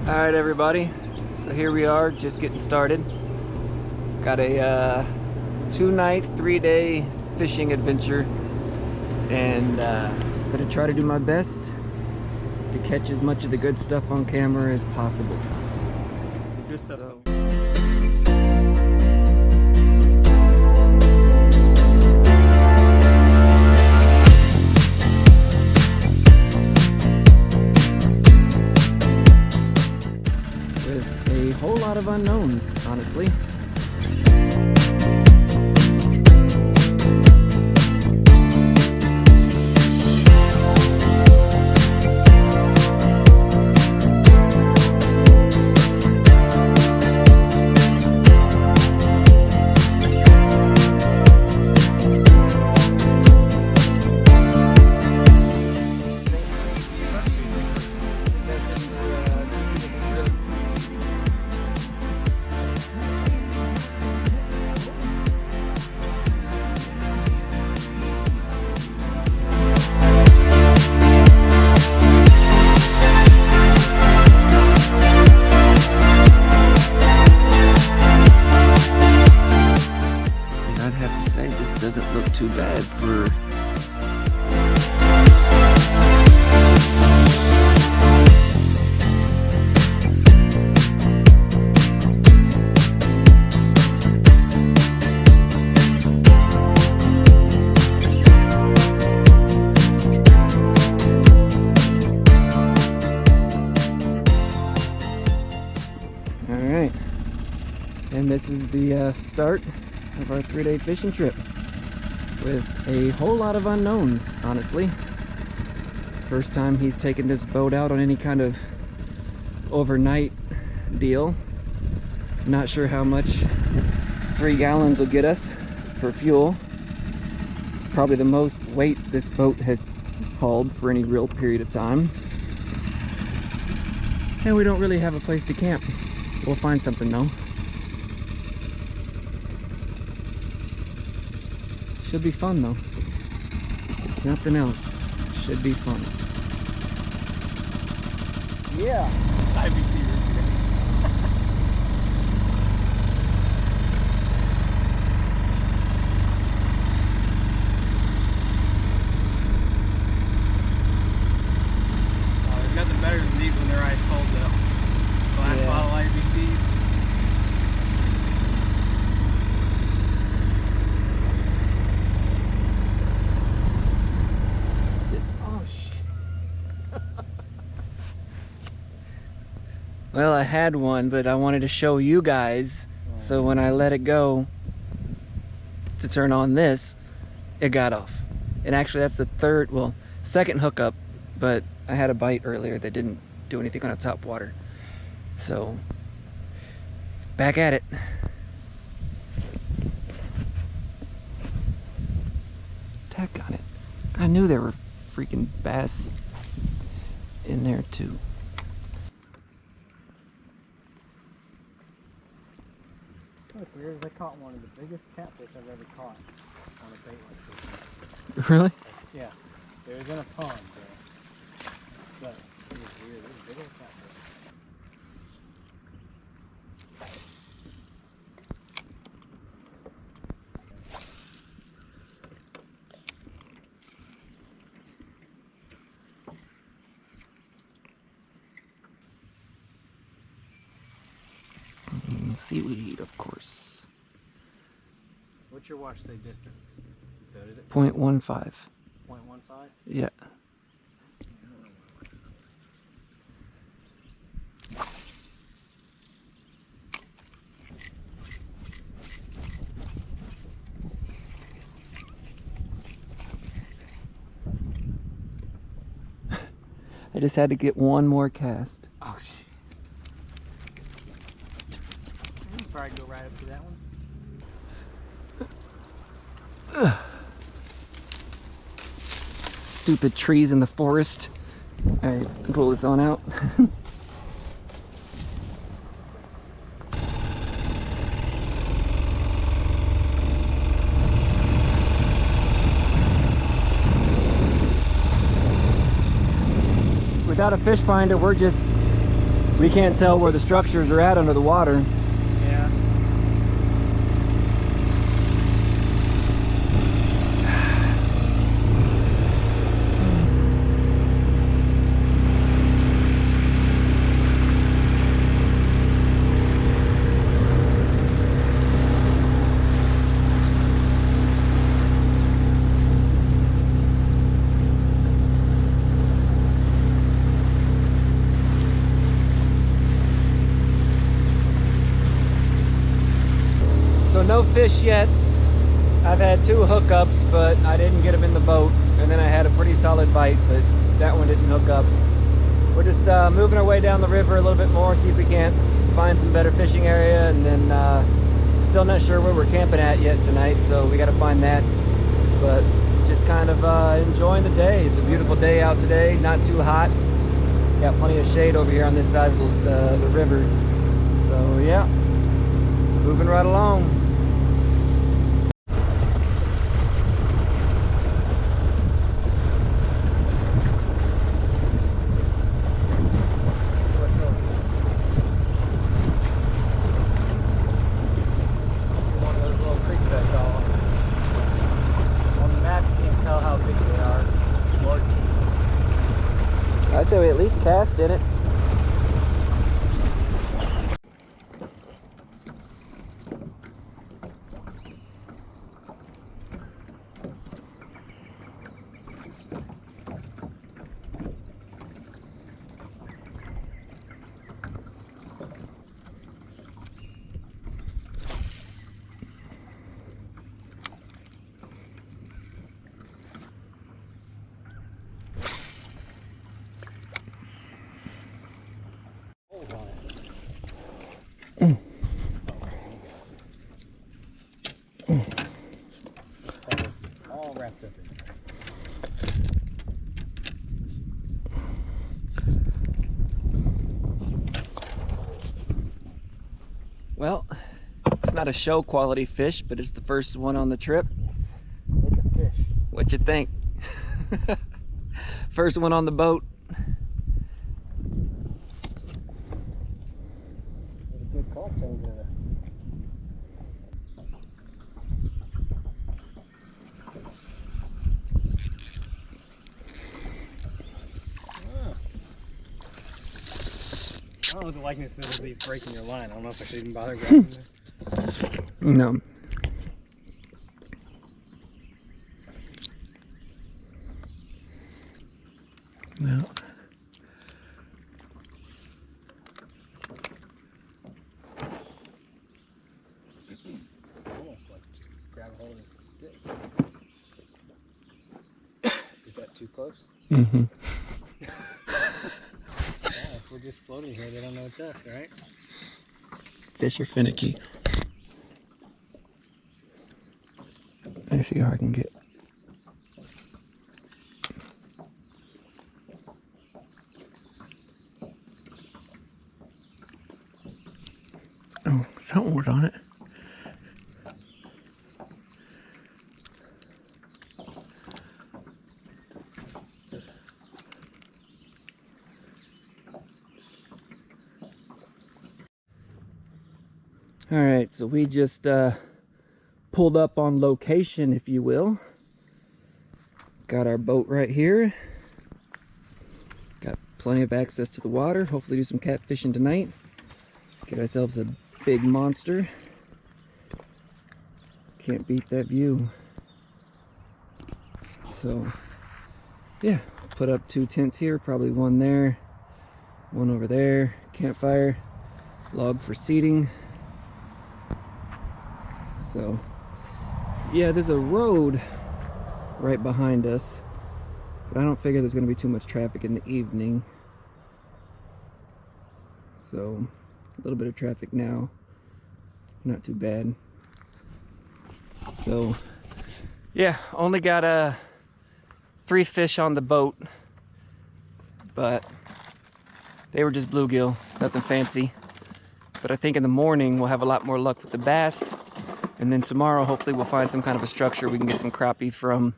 Alright everybody, so here we are just getting started. Got a 2-night, 3-day fishing adventure, and gonna try to do my best to catch as much of the good stuff on camera as possible. Good stuff. With a whole lot of unknowns, honestly. Doesn't look too bad for all right, and this is the start of our 3-day fishing trip, with a whole lot of unknowns, honestly. First time he's taken this boat out on any kind of overnight deal. Not sure how much 3 gallons will get us for fuel. It's probably the most weight this boat has hauled for any real period of time. And we don't really have a place to camp. We'll find something though. Should be fun though. If nothing else, should be fun. Yeah. IBC there's nothing better than these when they're ice cold though. Glass bottle IBCs. Well, I had one, but I wanted to show you guys, so when I let it go to turn on this, it got off. And actually that's the second hookup, but I had a bite earlier that didn't do anything on the top water. So, back at it. Tack on it. I knew there were freaking bass in there too. That's weird. I caught one of the biggest catfish I've ever caught on a bait like this. Really? Yeah. It was in a pond, bro. But it was weird. It was a big old catfish. Seaweed, of course. What's your watch say distance? So is it 0.15. 0.15? Yeah. I just had to get one more cast. Oh shit. You can probably go right up to that one. Stupid trees in the forest. Alright, pull this on out. Without a fish finder, we're just We can't tell where the structures are at under the water. Yeah. So no fish yet. I've had 2 hookups, but I didn't get them in the boat. And then I had a pretty solid bite, but that one didn't hook up. We're just moving our way down the river a little bit more, see if we can't find some better fishing area. And then still not sure where we're camping at yet tonight, so we got to find that. But just kind of enjoying the day. It's a beautiful day out today, not too hot. Got plenty of shade over here on this side of the river. So yeah, moving right along. One of those little creeks I saw. On the map, you can't tell how big they are. I say we at least cast in it. Holes on it. That was all wrapped up in there. Well, it's not a show quality fish, but it's the first one on the trip. Look at fish. What you think? First one on the boat. What a good call over there. I don't know what the likeness is of these breaking your line. I don't know if I should even bother grabbing it. No. Well, Almost like just grab a hold of this stick. Is that too close? mm-hmm. Yeah, if we're just floating here, they don't know it's us, right? Fish are finicky. Let me see how I can get. Oh, something was on it. All right, so we just pulled up on location, if you will. Got our boat right here. Got plenty of access to the water. Hopefully do some catfishing tonight. Get ourselves a big monster. Can't beat that view. So, yeah, put up 2 tents here, probably one there, one over there, campfire, log for seating. So, yeah, there's a road right behind us, but I don't figure there's going to be too much traffic in the evening. So, a little bit of traffic now, not too bad. So, yeah, only got 3 fish on the boat, but they were just bluegill, nothing fancy. But I think in the morning we'll have a lot more luck with the bass. And then tomorrow, hopefully, we'll find some kind of a structure we can get some crappie from.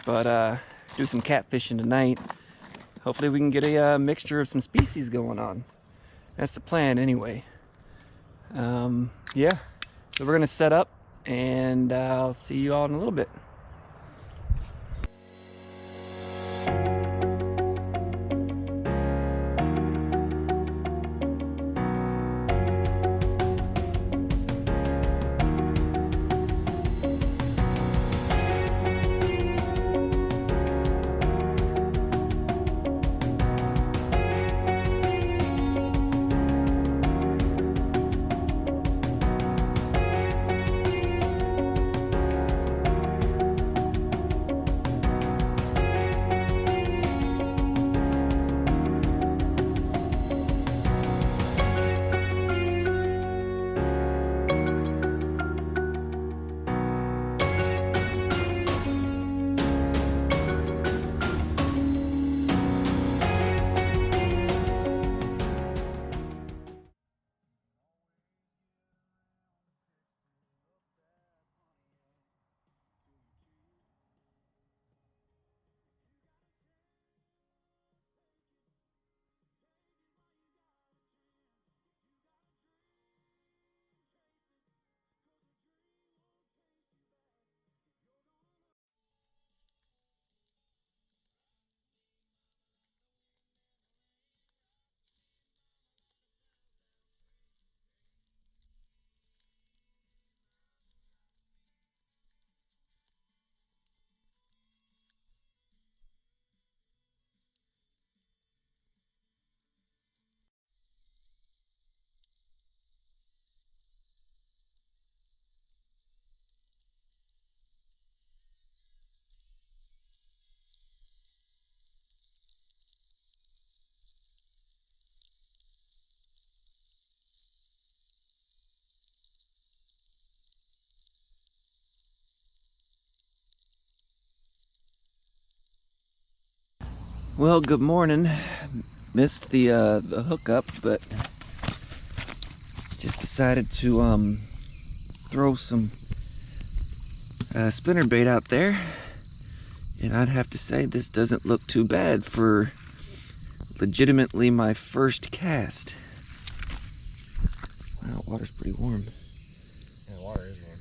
But do some catfishing tonight. Hopefully, we can get a mixture of some species going on. That's the plan anyway. Yeah, so we're gonna set up and I'll see you all in a little bit. Well, good morning. Missed the hookup, but just decided to throw some spinnerbait out there, and I'd have to say this doesn't look too bad for legitimately my first cast. Wow, water's pretty warm. Yeah, the water is warm.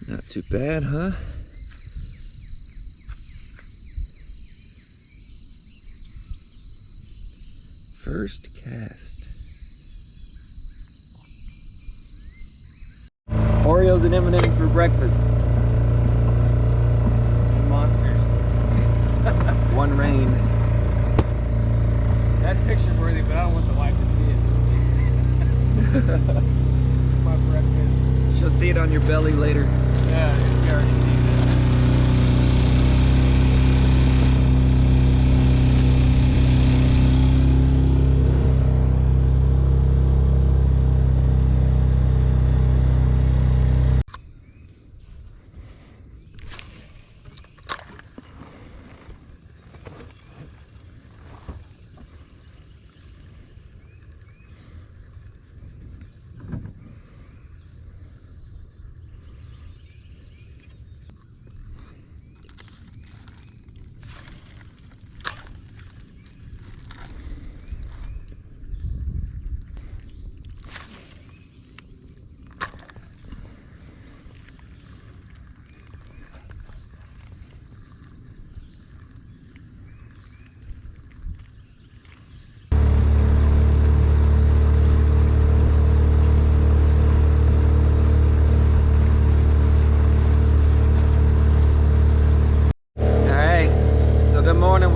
Not too bad, huh? First cast. Oreos and M&M's for breakfast. Monsters. One rain. That's picture worthy, but I don't want the wife to see it. My breakfast. She'll see it on your belly later. Yeah, she already sees it.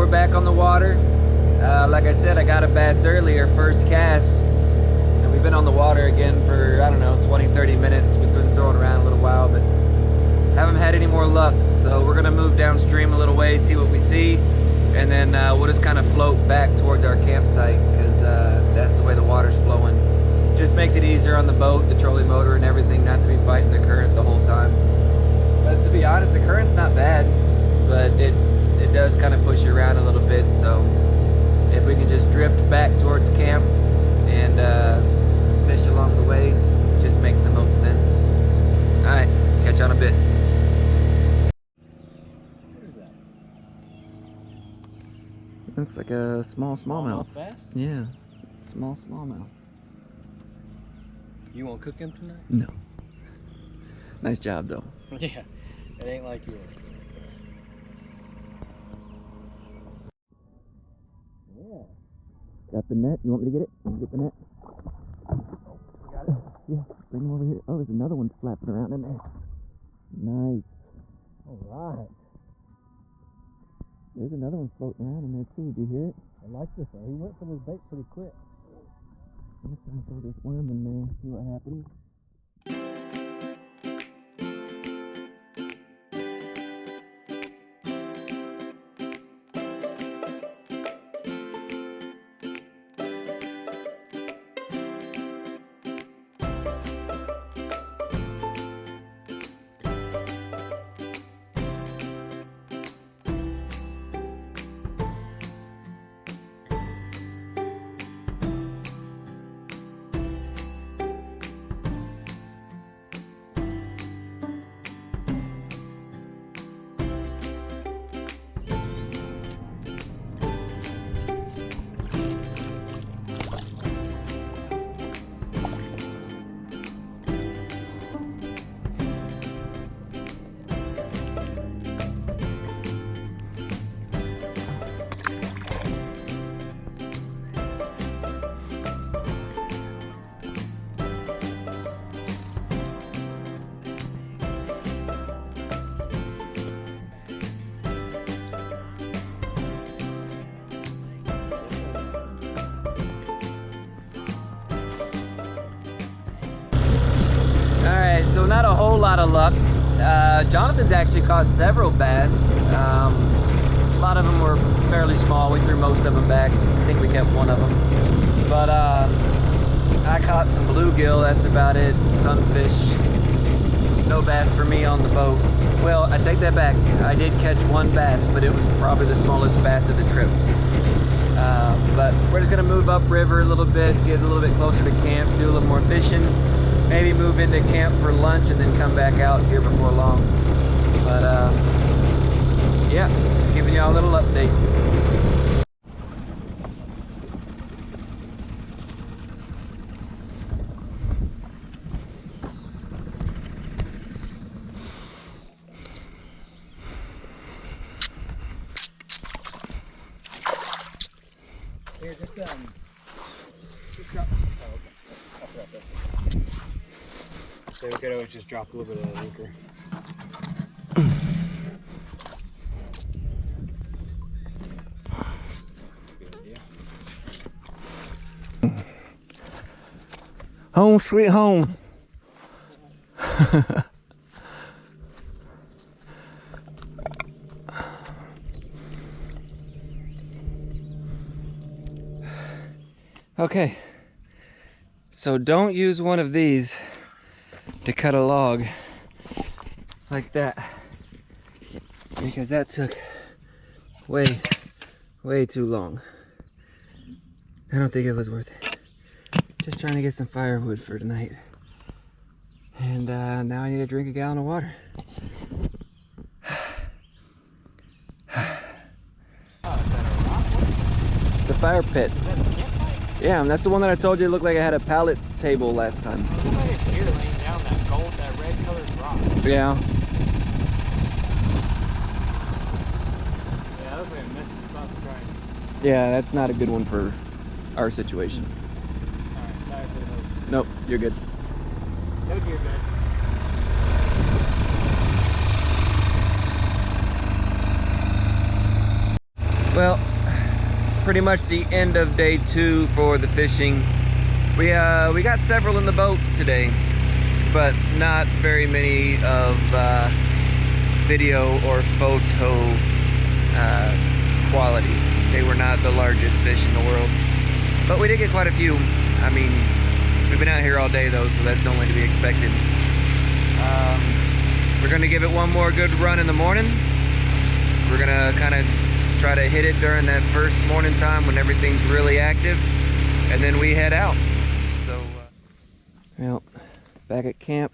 Back on the water. Like I said, I got a bass earlier, first cast, and we've been on the water again for, I don't know, 20-30 minutes. We've been throwing around a little while, but haven't had any more luck. So we're gonna move downstream a little way, see what we see, and then we'll just kind of float back towards our campsite, because that's the way the water's flowing. Just makes it easier on the boat, the trolling motor and everything, not to be fighting the current the whole time. But to be honest, the current's not bad, but it does kind of push you around a little bit. So if we can just drift back towards camp and fish along the way, it just makes the most sense. All right, catch you on a bit. What is that? Looks like a small smallmouth. Fast? Yeah, small smallmouth. You won't cook him tonight? No. Nice job though. Yeah, it ain't like yours. Yeah. Got the net. You want me to get it? Want me to get the net? Got it? Yeah, bring him over here. Oh, there's another one flapping around in there. Nice. All right. There's another one floating around in there too. Did you hear it? I like this one. He went for this bait pretty quick. I'm just gonna throw this worm in there, see what happens. So not a whole lot of luck. Jonathan's actually caught several bass. A lot of them were fairly small. We threw most of them back. I think we kept one of them. But I caught some bluegill, that's about it. Some sunfish. No bass for me on the boat. Well, I take that back. I did catch one bass, but it was probably the smallest bass of the trip. But we're just gonna move upriver a little bit, get a little bit closer to camp, do a little more fishing. Maybe move into camp for lunch and then come back out here before long. But yeah, just giving y'all a little update. Here, just drop. Oh, okay. I forgot this. So we could always just drop a little bit of the anchor. Good idea. Home sweet home. Okay, so don't use one of these to cut a log like that, because that took way too long. I don't think it was worth it. Just trying to get some firewood for tonight, and now I need to drink a gallon of water. It's a fire pit. Is that the campsite? Yeah, and that's the one that I told you looked like it had a pallet table last time. It looked like a deer laying down that red colored rock. Yeah. Yeah, that looks like a messy spot to try. Yeah, that's not a good one for our situation. Alright, sorry for the host. Nope, you're good. No deer bed. Well, pretty much the end of day 2 for the fishing. We got several in the boat today, but not very many of video or photo quality. They were not the largest fish in the world, but we did get quite a few. I mean, we've been out here all day though, so that's only to be expected. We're gonna give it one more good run in the morning. We're gonna kind of try to hit it during that first morning time when everything's really active, and then we head out. So well, back at camp,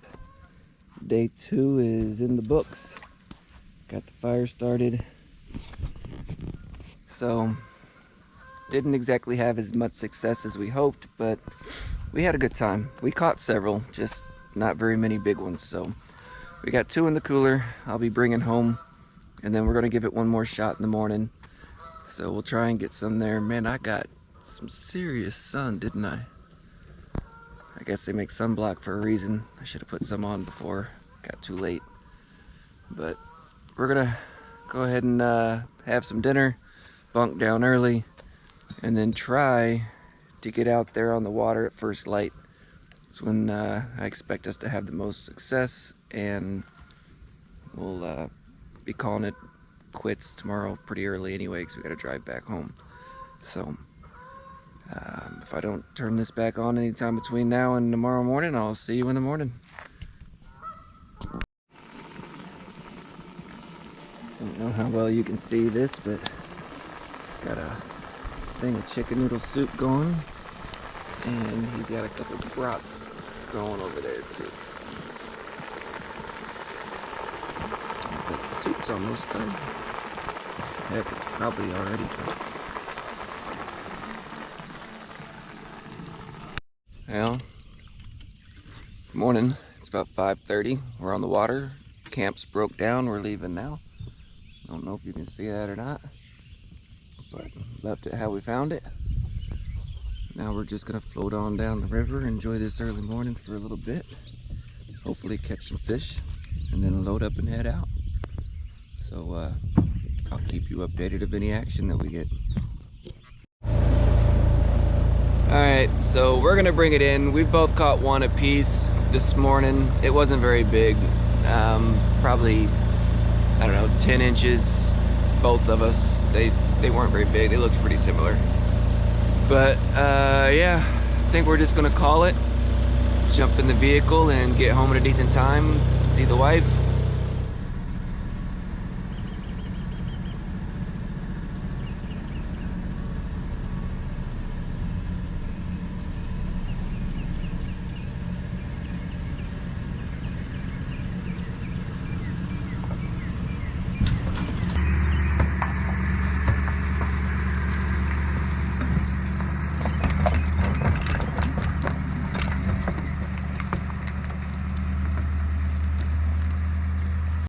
day 2 is in the books. Got the fire started, so Didn't exactly have as much success as we hoped, but we had a good time. We caught several, just not very many big ones. So we got 2 in the cooler I'll be bringing home, and then we're gonna give it one more shot in the morning. So we'll try and get some there. Man, I got some serious sun, didn't I? I guess they make sunblock for a reason. I should have put some on before it got too late. But we're gonna go ahead and have some dinner, bunk down early, and then try to get out there on the water at first light. It's when I expect us to have the most success, and we'll be calling it quits tomorrow pretty early anyway, because we got to drive back home. So if I don't turn this back on anytime between now and tomorrow morning, I'll see you in the morning. Don't know how well you can see this, but got a thing of chicken noodle soup going, and he's got a couple of brats going over there too. But the soup's almost done. Heck, it's probably already done. Well, good morning. It's about 5:30. We're on the water. Camp's broke down. We're leaving now. I don't know if you can see that or not, but left it how we found it. Now we're just gonna float on down the river, enjoy this early morning for a little bit, hopefully catch some fish, and then load up and head out. So I'll keep you updated of any action that we get. Alright, so we're gonna bring it in. We both caught one apiece this morning. It wasn't very big, probably, I don't know, 10 inches, both of us. They weren't very big, they looked pretty similar. But yeah, I think we're just gonna call it, jump in the vehicle and get home at a decent time, see the wife,